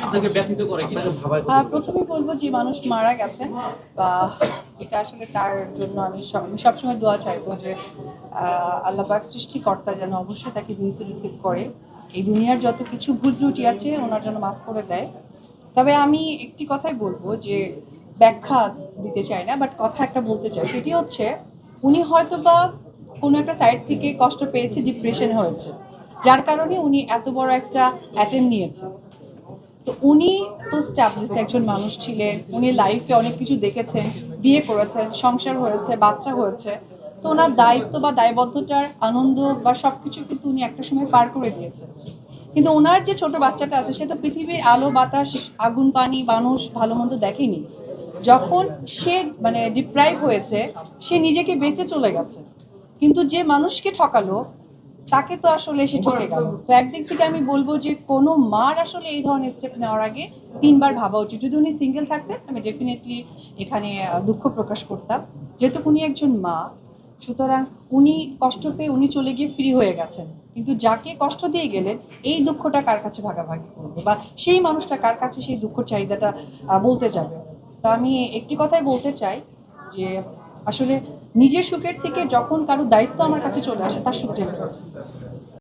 আপনাকে ব্যথিত করে কি? প্রথমে বলবো যে মানুষ মারা গেছেন বা এটা আসলে তার জন্য আমি সবসময় দোয়া চাইবো যে আল্লাহ পাক সৃষ্টিকর্তা যেন অবশ্যই তাকে রিসিভ করে, এই দুনিয়ার যত কিছু ভুল ত্রুটি আছে ওনার জন্য মাফ করে দেয়। তবে আমি একটি কথাই বলবো যে ব্যাখ্যা দিতে চাই না, বাট কথা একটা বলতে চাই, সেটি হচ্ছে উনি হয়তো বা কোনো একটা সাইড থেকে কষ্ট পেয়েছে, ডিপ্রেশন হয়েছে, যার কারণে উনি এত বড় একটা অ্যাটেম্প নিয়েছে। তো উনি তো স্ট্যাবলিশড একজন মানুষ ছিলেন, উনি লাইফে অনেক কিছু দেখেছেন, বিয়ে করেছেন, সংসার হয়েছে, বাচ্চা হয়েছে। তো ওনার দায়িত্ব বা দায়বদ্ধতার আনন্দ বা সব কিছু কিন্তু উনি একটা সময় পার করে দিয়েছেন। কিন্তু ওনার যে ছোট বাচ্চাটা আছে সে তো পৃথিবীর আলো বাতাস আগুন পানি মানুষ ভালো মন্দ দেখেনি। যখন সে মানে ডিপ্রাইভ হয়েছে, সে নিজেকে বেঁচে চলে গেছে, কিন্তু যে মানুষকে ঠকালো তাকে তো আসলে সে ঠকে গেল। তো একদিক থেকে আমি বলবো যে কোনো মার আসলে এই ধরনের স্টেপ নেওয়ার আগে তিনবার ভাবা উচিত। যদি উনি সিঙ্গেল থাকতেন আমি ডেফিনেটলি এখানে দুঃখ প্রকাশ করতাম, যেহেতু উনি একজন মা। সুতরাং উনি কষ্ট পেয়ে উনি চলে গিয়ে ফ্রি হয়ে গেছেন, কিন্তু যাকে কষ্ট দিয়ে গেলেন এই দুঃখটা কার কাছে ভাগাভাগি করবে বা সেই মানুষটা কার কাছে সেই দুঃখ চাহিদাটা বলতে যাবে। তো আমি একটি কথাই বলতে চাই যে আসলে নিজের সুখের থেকে যখন কারো দায়িত্ব আমার কাছে চলে আসে তার সুখটা